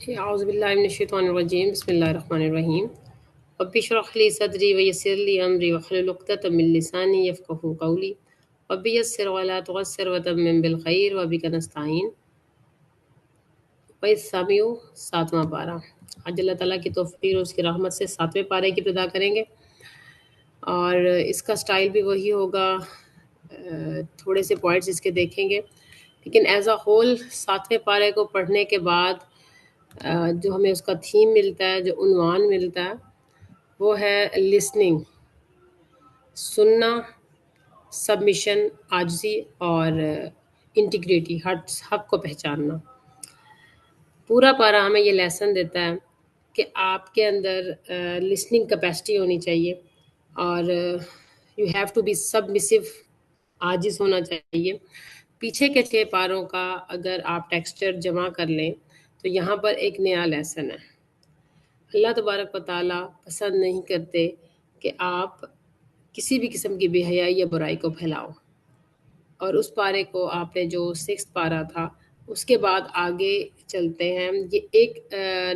اعوذ باللہ من الشیطان الرجیم بسم اللہ الرحمن الرحیم رب اشرح لی صدری ویسر لی امری واحلل عقدۃ من لسانی یفقہوا قولی رب یسر ولا تعسر وتمم بالخیر وبک نستعین وَإِذْ سَمِعُوا 7واں پارہ۔ آج اللہ تعالیٰ کی توفیق اور اس کی رحمت سے 7ویں پارے کی ابتدا کریں گے اور اس کا سٹائل بھی وہی ہوگا، تھوڑے سے پوائنٹس اس کے دیکھیں گے، لیکن ایز اے ہول 7ویں پارے کو پڑھنے کے بعد جو ہمیں اس کا تھیم ملتا ہے، جو عنوان ملتا ہے، وہ ہے لسننگ، سننا، سبمیشن، عاجزی اور انٹیگریٹی، حق کو پہچاننا۔ پورا پارا ہمیں یہ لیسن دیتا ہے کہ آپ کے اندر لسننگ کیپیسٹی ہونی چاہیے اور you have to be submissive, عاجز ہونا چاہیے۔ پیچھے کے 6 پاروں کا اگر آپ ٹیکسچر جمع کر لیں تو یہاں پر ایک نیا لیسن ہے۔ اللہ تبارک و تعالیٰ پسند نہیں کرتے کہ آپ کسی بھی قسم کی بے حیائی یا برائی کو پھیلاؤ، اور اس پارے کو آپ نے جو 6 پارہ تھا اس کے بعد آگے چلتے ہیں۔ یہ ایک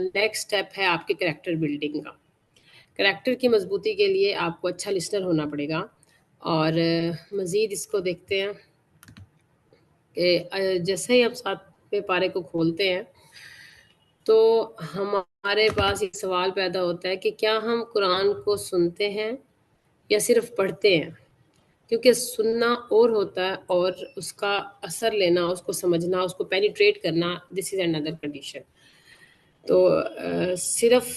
نیکسٹ سٹیپ ہے آپ کے کریکٹر بلڈنگ کا۔ کریکٹر کی مضبوطی کے لیے آپ کو اچھا لسنر ہونا پڑے گا، اور مزید اس کو دیکھتے ہیں کہ جیسے ہی ہم 7ویں پارے کو کھولتے ہیں تو ہمارے پاس ایک سوال پیدا ہوتا ہے کہ کیا ہم قرآن کو سنتے ہیں یا صرف پڑھتے ہیں؟ کیونکہ سننا اور ہوتا ہے اور اس کا اثر لینا، اس کو سمجھنا، اس کو پینیٹریٹ کرنا، دس از اندر کنڈیشن۔ تو صرف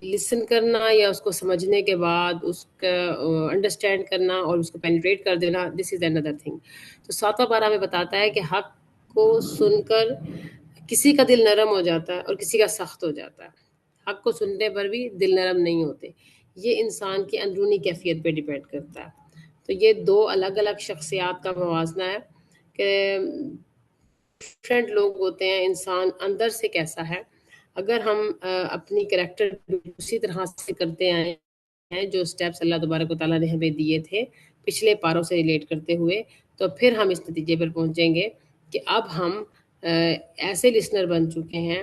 لسن کرنا یا اس کو سمجھنے کے بعد اس کا انڈرسٹینڈ کرنا اور اس کو پینیٹریٹ کر دینا، دس از اندر تھنگ۔ تو 7واں پارہ ہمیں بتاتا ہے کہ حق کو سن کر کسی کا دل نرم ہو جاتا ہے اور کسی کا سخت ہو جاتا ہے۔ حق کو سننے پر بھی دل نرم نہیں ہوتے، یہ انسان کی اندرونی کیفیت پہ ڈیپینڈ کرتا ہے۔ تو یہ 2 الگ الگ شخصیات کا موازنہ ہے کہ ڈفرینٹ لوگ ہوتے ہیں، انسان اندر سے کیسا ہے۔ اگر ہم اپنی کریکٹر اسی طرح سے کرتے آئے ہیں جو سٹیپس اللہ تبارک و تعالیٰ نے ہمیں دیے تھے پچھلے پاروں سے ریلیٹ کرتے ہوئے، تو پھر ہم اس نتیجے پر پہنچیں گے کہ اب ہم ایسے لسنر بن چکے ہیں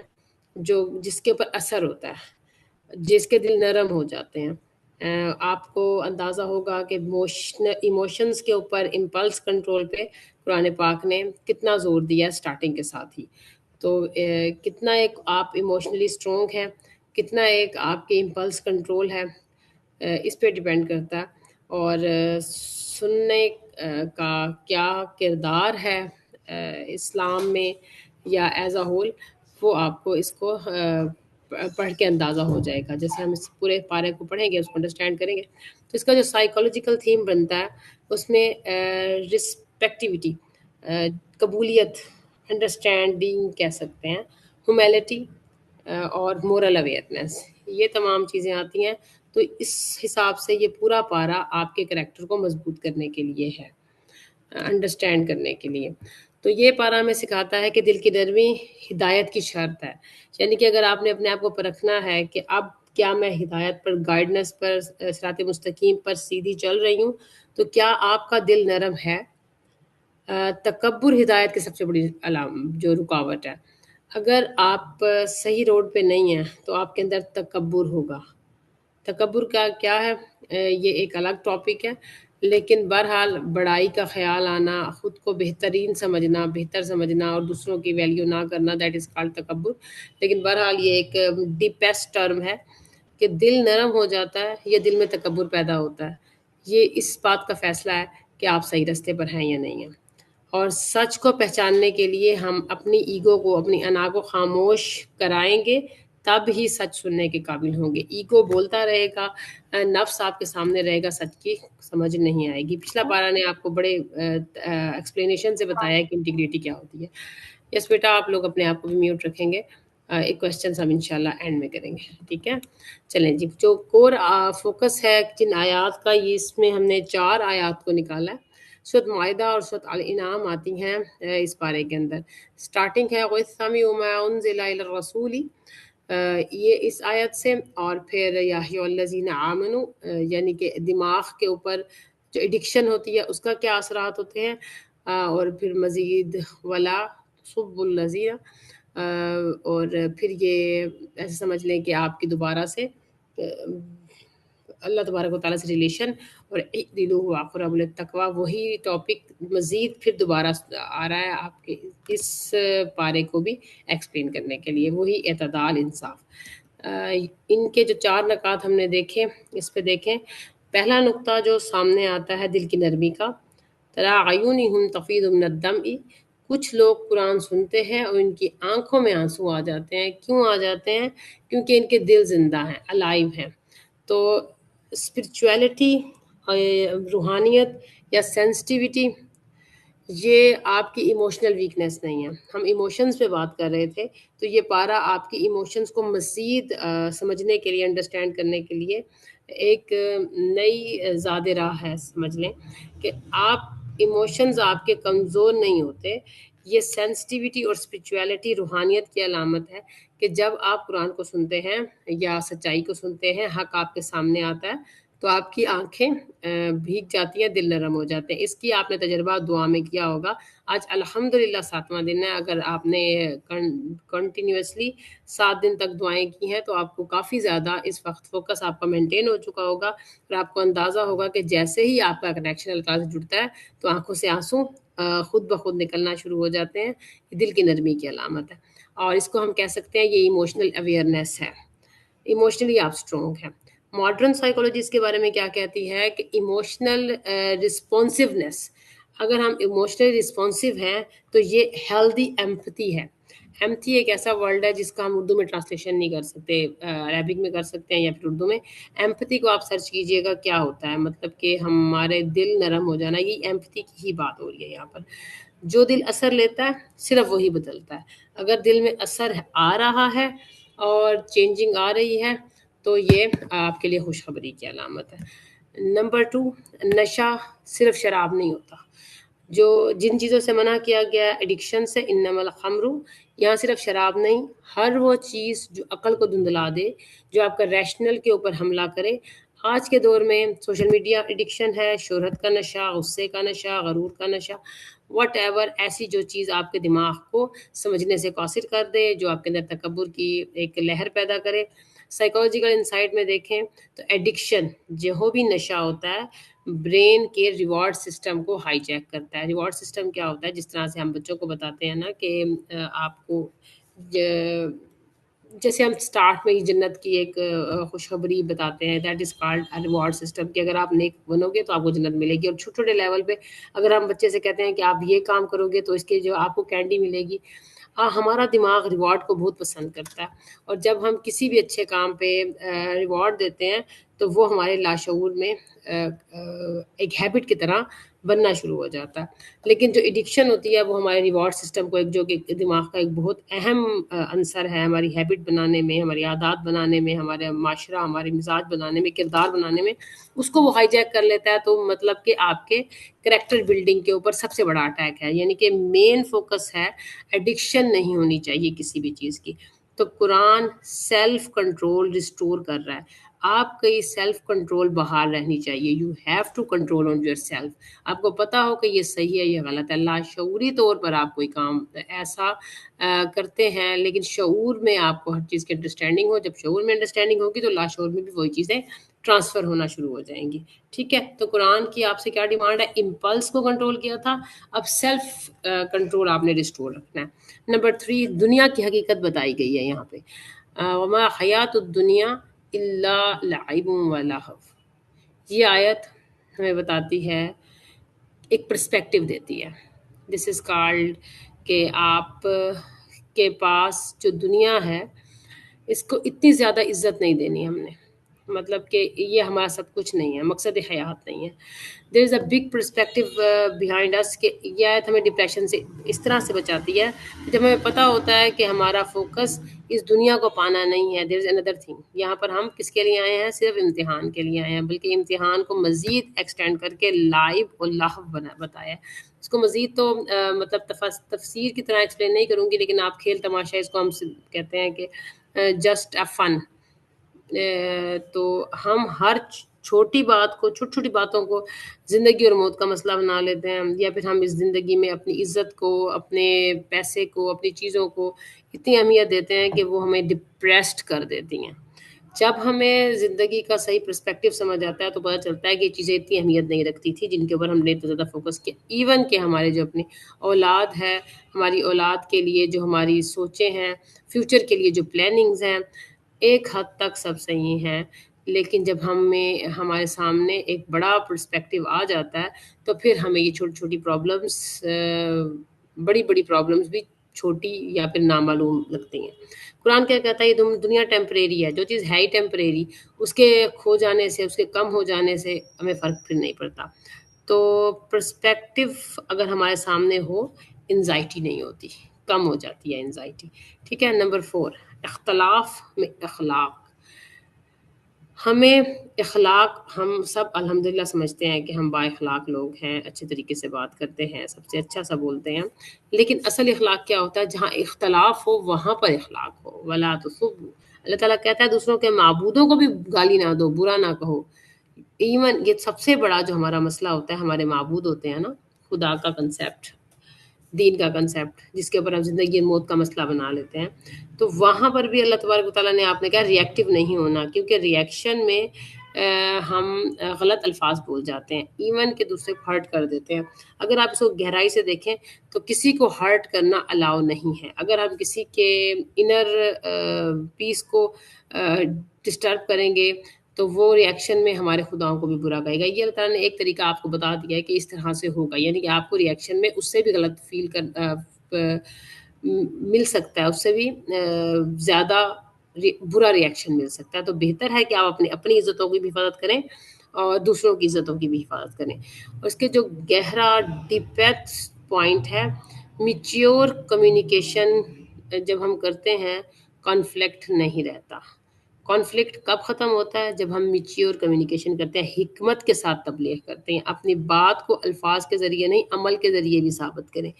جس کے اوپر اثر ہوتا ہے، جس کے دل نرم ہو جاتے ہیں۔ آپ کو اندازہ ہوگا کہ ایموشنز کے اوپر امپلس کنٹرول پہ قرآن پاک نے کتنا زور دیا ہے سٹارٹنگ کے ساتھ ہی۔ تو کتنا ایک آپ ایموشنلی اسٹرانگ ہیں، کتنا ایک آپ کے امپلس کنٹرول ہے، اس پہ ڈیپینڈ کرتا ہے۔ اور سننے کا کیا کردار ہے اسلام میں یا ایز اے ہول، وہ آپ کو اس کو پڑھ کے اندازہ ہو جائے گا۔ جیسے ہم اس پورے پارے کو پڑھیں گے، اس کو انڈرسٹینڈ کریں گے، تو اس کا جو سائیکولوجیکل تھیم بنتا ہے اس میں رسپیکٹیوٹی، قبولیت، انڈرسٹینڈنگ کہہ سکتے ہیں، ہیوملٹی اور مورل اویئرنیس، یہ تمام چیزیں آتی ہیں۔ تو اس حساب سے یہ پورا پارا آپ کے کریکٹر کو مضبوط کرنے کے لیے ہے، انڈرسٹینڈ کرنے کے لیے۔ تو یہ پارا ہمیں سکھاتا ہے کہ دل کی نرمی ہدایت کی شرط ہے، یعنی کہ اگر آپ نے اپنے آپ کو پرکھنا ہے کہ اب کیا میں ہدایت پر، گائیڈنس پر، صراط مستقیم پر سیدھی چل رہی ہوں، تو کیا آپ کا دل نرم ہے؟ تکبر ہدایت کی سب سے بڑی جو رکاوٹ ہے۔ اگر آپ صحیح روڈ پہ نہیں ہیں تو آپ کے اندر تکبر ہوگا۔ تکبر کا کیا ہے، یہ ایک الگ ٹاپک ہے، لیکن بہرحال بڑائی کا خیال آنا، خود کو بہترین سمجھنا، بہتر سمجھنا اور دوسروں کی ویلیو نہ کرنا، دیٹ از کالڈ تکبر۔ لیکن بہرحال یہ ایک ڈیپیسٹ ٹرم ہے کہ دل نرم ہو جاتا ہے یا دل میں تکبر پیدا ہوتا ہے، یہ اس بات کا فیصلہ ہے کہ آپ صحیح راستے پر ہیں یا نہیں ہیں۔ اور سچ کو پہچاننے کے لیے ہم اپنی ایگو کو، اپنی انا کو خاموش کرائیں گے، تب ہی سچ سننے کے قابل ہوں گے۔ ایگو بولتا رہے گا، نفس آپ کے سامنے رہے گا، سچ کی سمجھ نہیں آئے گی۔ پچھلا پارہ نے آپ کو بڑے ایکسپلینیشن سے بتایا ہے کہ انٹیگریٹی کیا ہوتی ہے۔ یس بیٹا، آپ لوگ اپنے آپ کو بھی میوٹ رکھیں گے، ایک کویسچنس ہم انشاءاللہ اینڈ میں کریں گے، ٹھیک ہے؟ چلیں جی، جو کور فوکس ہے جن آیات کا، یہ اس میں ہم نے 4 آیات کو نکالا ہے۔ سورۃ معاہدہ اور سورۃ الانعام آتی ہیں اس پارے کے اندر۔ سٹارٹنگ ہے وَإِذْ سَمِعُوا مَا أُنزِلَ إِلَى الرَّسُولِ، یہ اس آیت سے، اور پھر یا أَيُّهَا الَّذِينَ آمَنُوا، یعنی کہ دماغ کے اوپر جو ایڈکشن ہوتی ہے اس کا کیا اثرات ہوتے ہیں، اور پھر مزید وَلَا تَسُبُّوا الَّذِينَ اور پھر یہ ایسے سمجھ لیں کہ آپ کی دوبارہ سے اللہ تبارک و تعالیٰ سے ریلیشن اور اعدلوا اقرب للتقویٰ، وہی ٹاپک مزید پھر دوبارہ آ رہا ہے آپ کے اس پارے کو بھی ایکسپلین کرنے کے لیے، وہی اعتدال انصاف۔ ان کے جو 4 نکات ہم نے دیکھے، اس پہ دیکھیں۔ پہلا نقطہ جو سامنے آتا ہے دل کی نرمی کا، ترا عیونہم تفیض من الدمع، کچھ لوگ قرآن سنتے ہیں اور ان کی آنکھوں میں آنسو آ جاتے ہیں۔ کیوں آ جاتے ہیں؟ کیونکہ ان کے دل زندہ ہیں، الائیو ہیں۔ تو اسپرچویلٹی، روحانیت یا سینسٹیوٹی، یہ آپ کی ایموشنل ویکنیس نہیں ہے۔ ہم ایموشنز پہ بات کر رہے تھے، تو یہ پارا آپ کی ایموشنز کو مزید سمجھنے کے لیے، انڈرسٹینڈ کرنے کے لیے ایک نئی زاد راہ ہے۔ سمجھ لیں کہ آپ ایموشنز آپ کے کمزور نہیں ہوتے، یہ سینسٹیوٹی اور اسپرچویلٹی روحانیت کی علامت ہے کہ جب آپ قرآن کو سنتے ہیں یا سچائی کو سنتے ہیں، حق آپ کے سامنے آتا ہے، تو آپ کی آنکھیں بھیگ جاتی ہیں، دل نرم ہو جاتے ہیں۔ اس کی آپ نے تجربہ دعا میں کیا ہوگا۔ آج الحمدللہ 7واں دن ہے، اگر آپ نے کنٹینیوسلی 7 دن تک دعائیں کی ہیں تو آپ کو کافی زیادہ اس وقت فوکس آپ کا مینٹین ہو چکا ہوگا، اور آپ کو اندازہ ہوگا کہ جیسے ہی آپ کا کنیکشن اللہ تعالیٰ سے جڑتا ہے تو آنکھوں سے آنسو خود بخود نکلنا شروع ہو جاتے ہیں۔ یہ دل کی نرمی کی علامت ہے، اور اس کو ہم کہہ سکتے ہیں یہ ایموشنل اویئرنیس ہے، ایموشنلی آپ اسٹرانگ ہیں۔ ماڈرن سائیکولوجی اس کے بارے میں کیا کہتی ہے کہ ایموشنل رسپانسونیس، اگر ہم ایموشنلی رسپانسو ہیں تو یہ ہیلدی ایمپتھی ہے۔ ایمپتھی ایک ایسا ورڈ ہے جس کا ہم اردو میں ٹرانسلیشن نہیں کر سکتے، عربک میں کر سکتے ہیں یا پھر اردو میں۔ ایمپتھی کو آپ سرچ کیجئے گا کیا ہوتا ہے، مطلب کہ ہمارے دل نرم ہو جانا، یہ ایمپتھی کی ہی بات ہو رہی ہے یہاں پر۔ جو دل اثر لیتا ہے صرف وہی بدلتا ہے۔ اگر دل میں اثر آ رہا ہے اور چینجنگ آ رہی ہے تو یہ آپ کے لیے خوشخبری کی علامت ہے۔ نمبر 2، نشہ صرف شراب نہیں ہوتا۔ جو جن چیزوں سے منع کیا گیا ہے ایڈکشن سے، انما الخمر، یہاں صرف شراب نہیں، ہر وہ چیز جو عقل کو دھندلا دے، جو آپ کا ریشنل کے اوپر حملہ کرے۔ آج کے دور میں سوشل میڈیا ایڈکشن ہے، شہرت کا نشہ، غصے کا نشہ، غرور کا نشہ، واٹ ایور، ایسی جو چیز آپ کے دماغ کو سمجھنے سے قاصر کر دے، جو آپ کے اندر تکبر کی ایک لہر پیدا کرے۔ سائیکولوجیکل انسائٹ میں دیکھیں تو ایڈکشن جو بھی نشہ ہوتا ہے برین کے ریوارڈ سسٹم کو ہائی جیک کرتا ہے۔ ریوارڈ سسٹم کیا ہوتا ہے؟ جس طرح سے ہم بچوں کو بتاتے ہیں نا کہ آپ کو جیسے ہم سٹارٹ میں ہی جنت کی ایک خوشخبری بتاتے ہیں، that is called reward system, کہ اگر آپ نیک بنو گے تو آپ کو جنت ملے گی۔ اور چھوٹے چھوٹے لیول پہ اگر ہم بچے سے کہتے ہیں کہ آپ یہ کام کرو گے تو اس کے جو آپ کو کینڈی ملے گی، ہمارا دماغ ریوارڈ کو بہت پسند کرتا ہے، اور جب ہم کسی بھی اچھے کام پہ ریوارڈ دیتے ہیں تو وہ ہمارے لاشعور میں ایک ہیبٹ کی طرح بننا شروع ہو جاتا ہے۔ لیکن جو ایڈکشن ہوتی ہے وہ ہمارے ریوارڈ سسٹم کو ایک جو کہ دماغ کا ایک بہت اہم عنصر ہے ہماری ہیبٹ بنانے میں، ہماری عادات بنانے میں، ہمارے معاشرہ، ہمارے مزاج بنانے میں، کردار بنانے میں، اس کو وہ ہائی جیک کر لیتا ہے۔ تو مطلب کہ آپ کے کریکٹر بلڈنگ کے اوپر سب سے بڑا اٹیک ہے، یعنی کہ مین فوکس ہے ایڈکشن نہیں ہونی چاہیے کسی بھی چیز کی۔ تو قرآن سیلف کنٹرول ریسٹور کر رہا ہے، آپ کی سیلف کنٹرول بحال رہنی چاہیے۔ You have to control on yourself. آپ کو پتا ہو کہ یہ صحیح ہے، یہ غلط ہے، لاشعوری طور پر آپ کوئی کام ایسا کرتے ہیں، لیکن شعور میں آپ کو ہر چیز کی انڈرسٹینڈنگ ہو۔ جب شعور میں انڈرسٹینڈنگ ہوگی تو لاشعور میں بھی وہی چیزیں ٹرانسفر ہونا شروع ہو جائیں گی۔ ٹھیک ہے، تو قرآن کی آپ سے کیا ڈیمانڈ ہے؟ امپلس کو کنٹرول کیا تھا، اب سیلف کنٹرول آپ نے ریسٹور رکھنا ہے۔ نمبر 3، دنیا کی حقیقت بتائی گئی ہے یہاں پہ، وما حیات الدنیا الا لعب و لہو۔ یہ آیت ہمیں بتاتی ہے، ایک پرسپیکٹیو دیتی ہے، دس از کالڈ کہ آپ کے پاس جو دنیا ہے اس کو اتنی زیادہ عزت نہیں دینی ہم نے، مطلب کہ یہ ہمارا سب کچھ نہیں ہے، مقصد حیات نہیں ہے۔ دیر از اے بگ پرسپیکٹیو بیہائنڈ اس، کہ یہ آیت ہمیں ڈپریشن سے اس طرح سے بچاتی ہے جب ہمیں پتہ ہوتا ہے کہ ہمارا فوکس اس دنیا کو پانا نہیں ہے۔ دیر از اندر تھنگ، یہاں پر ہم کس کے لیے آئے ہیں؟ صرف امتحان کے لیے آئے ہیں، بلکہ امتحان کو مزید ایکسٹینڈ کر کے لائب اور لہو بتایا ہے۔ اس کو مزید تو مطلب تفسیر کی طرح ایکسپلین نہیں کروں گی، لیکن آپ کھیل تماشا اس کو ہم کہتے ہیں کہ جسٹ اے فن۔ تو ہم ہر چھوٹی بات کو، چھوٹی چھوٹی باتوں کو زندگی اور موت کا مسئلہ بنا لیتے ہیں، یا پھر ہم اس زندگی میں اپنی عزت کو، اپنے پیسے کو، اپنی چیزوں کو اتنی اہمیت دیتے ہیں کہ وہ ہمیں ڈپریسڈ کر دیتی ہیں۔ جب ہمیں زندگی کا صحیح پرسپیکٹو سمجھ آتا ہے تو پتہ چلتا ہے کہ یہ چیزیں اتنی اہمیت نہیں رکھتی تھی جن کے اوپر ہم نے اتنا زیادہ فوکس کیا، ایون کہ ہمارے جو اپنی اولاد ہے، ہماری اولاد کے لیے جو ہماری سوچیں ہیں، فیوچر کے لیے جو پلاننگز ہیں، ایک حد تک سب صحیح ہیں، لیکن جب ہمارے سامنے ایک بڑا پرسپیکٹو آ جاتا ہے تو پھر ہمیں یہ چھوٹی چھوٹی پرابلمس، بڑی بڑی پرابلمس بھی چھوٹی یا پھر نامعلوم لگتی ہیں۔ قرآن کیا کہتا ہے؟ یہ دنیا ٹیمپریری ہے، جو چیز ہے ہی ٹیمپریری، اس کے کھو جانے سے، اس کے کم ہو جانے سے ہمیں فرق پھر نہیں پڑتا۔ تو پرسپیکٹو اگر ہمارے سامنے ہو، انزائٹی نہیں ہوتی، کم ہو جاتی ہے انزائٹی۔ ٹھیک ہے۔ نمبر 4، اختلاف میں اخلاق۔ ہمیں اخلاق، ہم سب الحمدللہ سمجھتے ہیں کہ ہم با اخلاق لوگ ہیں، اچھے طریقے سے بات کرتے ہیں، سب سے اچھا سا بولتے ہیں، لیکن اصل اخلاق کیا ہوتا ہے؟ جہاں اختلاف ہو وہاں پر اخلاق ہو۔ ولا تسبوا، اللہ تعالیٰ کہتا ہے دوسروں کے معبودوں کو بھی گالی نہ دو، برا نہ کہو۔ ایون یہ سب سے بڑا جو ہمارا مسئلہ ہوتا ہے، ہمارے معبود ہوتے ہیں نا، خدا کا کنسیپٹ، دین کا کنسیپٹ، جس کے اوپر ہم زندگی اور موت کا مسئلہ بنا لیتے ہیں، تو وہاں پر بھی اللہ تبارک و تعالیٰ نے آپ نے کہا ریئیکٹو نہیں ہونا، کیونکہ ریئیکشن میں ہم غلط الفاظ بول جاتے ہیں، ایون کہ دوسرے کو ہرٹ کر دیتے ہیں۔ اگر آپ اس کو گہرائی سے دیکھیں تو کسی کو ہرٹ کرنا الاؤ نہیں ہے۔ اگر ہم کسی کے انر پیس کو ڈسٹرب کریں گے تو وہ ریئیکشن میں ہمارے خداؤں کو بھی برا کہے گا۔ یہ اللہ تعالیٰ نے ایک طریقہ آپ کو بتا دیا ہے کہ اس طرح سے ہوگا، یعنی کہ آپ کو ریئیکشن میں اس سے بھی غلط فیل مل سکتا ہے، اس سے بھی زیادہ برا ریئیکشن مل سکتا ہے۔ تو بہتر ہے کہ آپ اپنی عزتوں کی بھی حفاظت کریں اور دوسروں کی عزتوں کی بھی حفاظت کریں۔ اور اس کے جو گہرا ڈیپتھ پوائنٹ ہے، میچیور کمیونیکیشن جب ہم کرتے ہیں کانفلکٹ نہیں رہتا۔ کانفلکٹ کب ختم ہوتا ہے؟ جب ہم میچیور کمیونیکیشن کرتے ہیں، حکمت کے ساتھ تبلیغ کرتے ہیں، اپنی بات کو الفاظ کے ذریعے نہیں، عمل کے ذریعے بھی ثابت کریں۔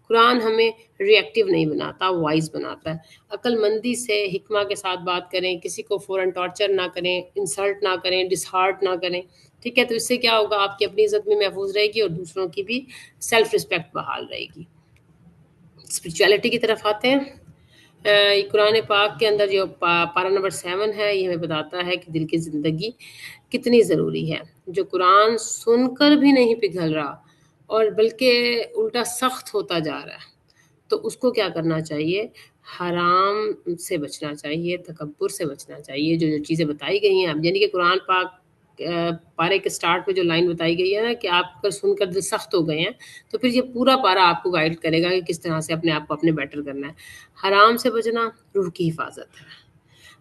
قرآن ہمیں ریئیکٹیو نہیں بناتا، وائز بناتا ہے۔ عقل مندی سے، حکمہ کے ساتھ بات کریں، کسی کو فوراً ٹارچر نہ کریں، انسلٹ نہ کریں، ڈس ہارٹ نہ کریں۔ ٹھیک ہے۔ تو اس سے کیا ہوگا؟ آپ کی اپنی عزت بھی محفوظ رہے گی اور دوسروں کی بھی سیلف رسپیکٹ بحال رہے گی۔ اسپرچویلٹی کی طرف آتے ہیں۔ قرآن پاک کے اندر جو پارہ نمبر 7 ہے، یہ ہمیں بتاتا ہے کہ دل کی زندگی کتنی ضروری ہے۔ جو قرآن سن کر بھی نہیں پگھل رہا اور بلکہ الٹا سخت ہوتا جا رہا ہے، تو اس کو کیا کرنا چاہیے؟ حرام سے بچنا چاہیے، تکبر سے بچنا چاہیے۔ جو چیزیں بتائی گئی ہیں، یعنی کہ قرآن پاک پارے کے سٹارٹ پہ جو لائن بتائی گئی ہے نا کہ آپ کا سن کر دل سخت ہو گئے ہیں، تو پھر یہ پورا پارا آپ کو گائیڈ کرے گا کہ کس طرح سے اپنے آپ کو اپنے بیٹر کرنا ہے۔ حرام سے بچنا روح کی حفاظت ہے۔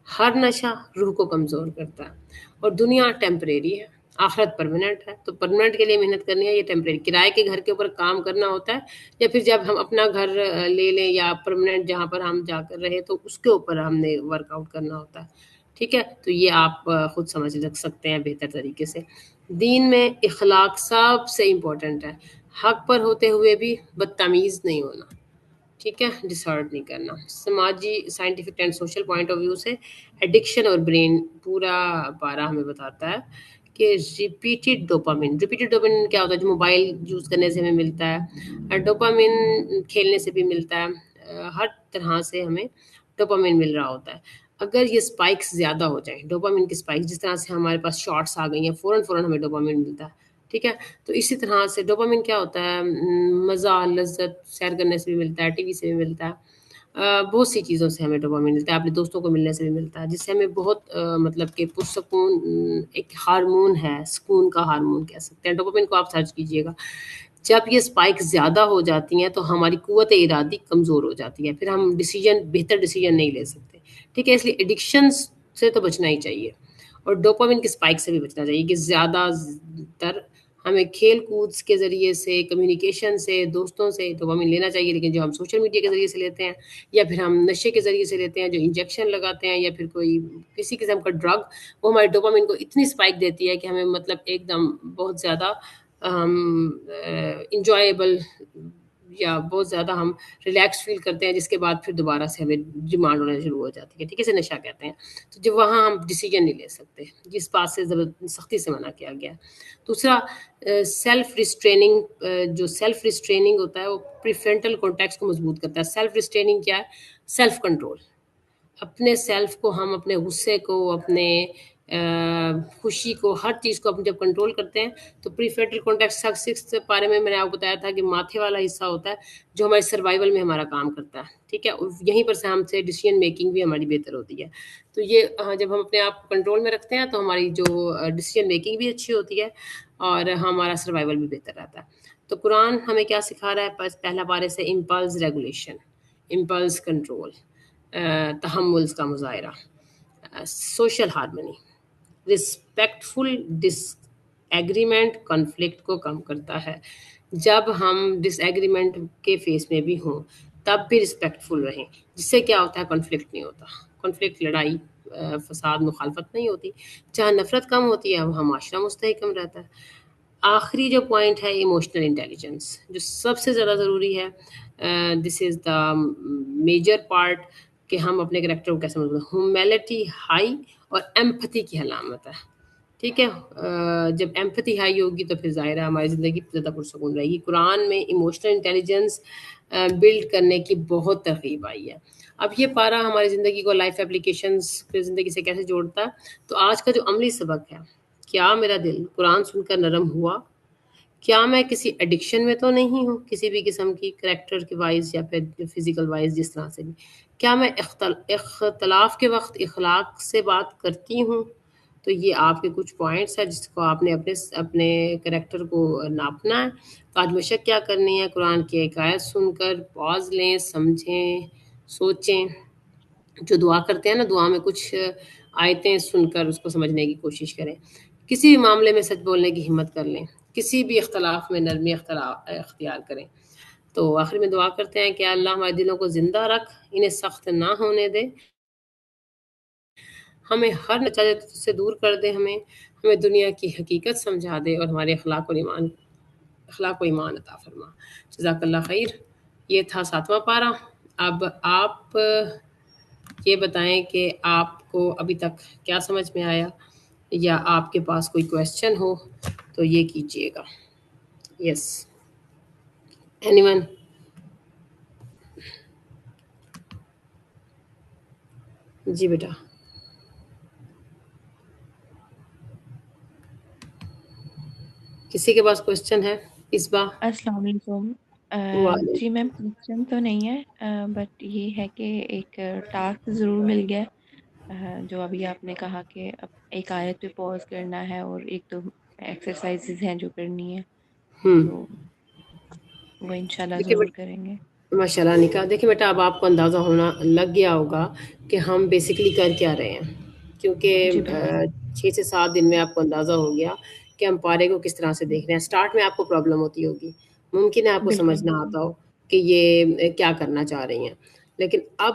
ہر نشہ روح کو کمزور کرتا ہے، اور دنیا ٹیمپریری ہے، آخرت پرماننٹ ہے۔ تو پرماننٹ کے لیے محنت کرنی ہے، یہ ٹیمپریری کرائے کے گھر کے اوپر کام کرنا ہوتا ہے، یا پھر جب ہم اپنا گھر لے لیں یا پرماننٹ جہاں پر ہم جا کر رہے تو اس کے اوپر ہم نے ورک آؤٹ کرنا ہوتا ہے۔ ٹھیک ہے۔ تو یہ آپ خود سمجھ رکھ سکتے ہیں بہتر طریقے سے۔ دین میں اخلاق سب سے امپورٹنٹ ہے۔ حق پر ہوتے ہوئے بھی بدتمیز نہیں ہونا، ٹھیک ہے، ڈسہارٹ نہیں کرنا۔ سماجی، scientific and social point of view سے ایڈکشن اور برین، پورا پارا ہمیں بتاتا ہے کہ ریپیٹڈ ڈوپامن کیا ہوتا ہے؟ جو موبائل یوز کرنے سے ہمیں ملتا ہے، ڈوپامن کھیلنے سے بھی ملتا ہے، ہر طرح سے ہمیں ڈوپامن مل رہا ہوتا ہے۔ اگر یہ اسپائکس زیادہ ہو جائیں، ڈوپامن کی اسپائکس، جس طرح سے ہمارے پاس شارٹس آ گئی ہیں، فوراً ہمیں ڈوپامن ملتا ہے، ٹھیک ہے، تو اسی طرح سے ڈوپامن کیا ہوتا ہے؟ مزہ، لذت، سیر کرنے سے بھی ملتا ہے، ٹی وی سے بھی ملتا ہے، بہت سی چیزوں سے ہمیں ڈوپامن ملتا ہے، اپنے دوستوں کو ملنے سے بھی ملتا ہے، جس سے ہمیں بہت مطلب کہ پرسکون، ایک ہارمون ہے، سکون کا ہارمون کہہ سکتے ہیں۔ ڈوپامن کو آپ سرچ کیجئے گا۔ جب یہ اسپائک زیادہ ہو جاتی ہیں تو ہماری قوت ارادی کمزور ہو جاتی ہے، پھر ہم بہتر ڈیسیجن نہیں لے سکتے، ٹھیک ہے۔ اس لیے ایڈکشن سے تو بچنا ہی چاہیے، اور ڈوپامن کی اسپائک سے بھی بچنا چاہیے کہ زیادہ تر ہمیں کھیل کود کے ذریعے سے، کمیونیکیشن سے، دوستوں سے ڈوپامن لینا چاہیے، لیکن جو ہم سوشل میڈیا کے ذریعے سے لیتے ہیں، یا پھر ہم نشے کے ذریعے سے لیتے ہیں، جو انجیکشن لگاتے ہیں، یا پھر کوئی کسی قسم کا ڈرگ، وہ ہمارے ڈوپامن کو اتنی اسپائک دیتی ہے کہ ہمیں مطلب ایک دم بہت زیادہ انجوائبل یا بہت زیادہ ہم ریلیکس فیل کرتے ہیں، جس کے بعد پھر دوبارہ سے ہمیں ڈیمانڈ ہونا شروع ہو جاتی ہے، ٹھیک ہے، اسے نشہ کہتے ہیں. تو جب وہاں ہم ڈیسیجن نہیں لے سکتے، جس بات سے سختی سے منع کیا گیا. دوسرا سیلف ریسٹریننگ، جو سیلف ریسٹریننگ ہوتا ہے وہ پریفرنٹل کانٹیکس کو مضبوط کرتا ہے. سیلف ریسٹریننگ کیا ہے؟ Self control. اپنے سیلف کو ہم اپنے غصے کو، اپنے خوشی کو، ہر چیز کو اپنے جب کنٹرول کرتے ہیں تو پریفرنٹل کانٹیکس سکس پارے میں نے آپ کو بتایا تھا کہ ماتھے والا حصہ ہوتا ہے جو ہمارے سروائیول میں ہمارا کام کرتا ہے، ٹھیک ہے، یہیں پر سے ہم سے ڈیسیژن میکنگ بھی ہماری بہتر ہوتی ہے. تو یہ جب ہم اپنے آپ کو کنٹرول میں رکھتے ہیں تو ہماری جو ڈیسیژن میکنگ بھی اچھی ہوتی ہے اور ہمارا سروائیول بھی بہتر رہتا ہے. تو قرآن ہمیں کیا سکھا رہا ہے؟ پہلا پارے سے امپلس ریگولیشن، امپلس کنٹرول، تحمل کا مظاہرہ، سوشل ہارمنی، رسپیکٹفل ڈس ایگریمنٹ کنفلکٹ کو کم کرتا ہے. جب ہم ڈس ایگریمنٹ کے فیس میں بھی ہوں تب بھی رسپیکٹفل رہیں، جس سے کیا ہوتا ہے؟ کنفلکٹ نہیں ہوتا. کنفلکٹ، لڑائی، فساد، مخالفت نہیں ہوتی. جہاں نفرت کم ہوتی ہے وہاں معاشرہ مستحکم رہتا ہے. آخری جو پوائنٹ ہے ایموشنل انٹیلیجنس، جو سب سے زیادہ ضروری ہے. دس از دا میجر پارٹ کہ ہم اپنے کریکٹر کو کیسے مضبوط. ہیوملٹی ہائی اور ایمپتھی کی علامت ہے، ٹھیک ہے. جب ایمپتھی ہائی ہوگی تو پھر ظاہر ہے ہماری زندگی زیادہ پرسکون رہے گی. قرآن میں ایموشنل انٹیلیجنس بلڈ کرنے کی بہت ترغیب آئی ہے. اب یہ پارا ہماری زندگی کو لائف اپلیکیشنز پھر زندگی سے کیسے جوڑتا ہے. تو آج کا جو عملی سبق ہے، کیا میرا دل قرآن سن کر نرم ہوا؟ کیا میں کسی ایڈکشن میں تو نہیں ہوں کسی بھی قسم کی، کریکٹر کی وائز یا پھر فزیکل وائز، جس طرح سے بھی؟ کیا میں اختلاف کے وقت اخلاق سے بات کرتی ہوں؟ تو یہ آپ کے کچھ پوائنٹس ہیں جس کو آپ نے اپنے کریکٹر کو ناپنا ہے. تو آج مشق کیا کرنی ہے؟ قرآن کی ایک آیت سن کر پاز لیں، سمجھیں، سوچیں. جو دعا کرتے ہیں نا، دعا میں کچھ آیتیں سن کر اس کو سمجھنے کی کوشش کریں. کسی بھی معاملے میں سچ بولنے کی ہمت کر لیں. کسی بھی اختلاف میں نرمی اختیار کریں. تو آخر میں دعا کرتے ہیں کہ اللہ ہمارے دلوں کو زندہ رکھ، انہیں سخت نہ ہونے دے، ہمیں ہر نجات سے دور کر دے، ہمیں دنیا کی حقیقت سمجھا دے اور ہمارے اخلاق و ایمان عطا فرما. جزاک اللہ خیر. یہ تھا 7واں پارہ. اب آپ یہ بتائیں کہ آپ کو ابھی تک کیا سمجھ میں آیا، یا آپ کے پاس کوئی کویسچن ہو تو یہ کیجیے گا. یس، اینی ون؟ جی بیٹا. کسی کے پاس کویسچن ہے اس بار؟ السلام علیکم. جی میم، کوشچن تو نہیں ہے، بٹ یہ ہے کہ ایک ٹاسک ضرور مل گیا، جو ابھی آپ نے کہا کہ اب ایک آیت پہ پاز کرنا ہے اور ایک دو ایکسرسائزز ہیں جو کرنی ہے، تو وہ انشاءاللہ ضرور کریں گے. ماشاء اللہ نکاح. دیکھیں بیٹا، اب آپ کو اندازہ ہونا لگ گیا ہوگا کہ ہم بیسکلی کر کیا رہے ہیں، کیونکہ جی بالکل 6 سے 7 دن میں آپ کو اندازہ ہو گیا کہ ہم پارے کو کس طرح سے دیکھ رہے ہیں. سٹارٹ میں آپ کو پرابلم ہوتی ہوگی، ممکن ہے آپ کو بالکل. سمجھ نہ آتا ہو کہ یہ کیا کرنا چاہ رہی ہیں، لیکن اب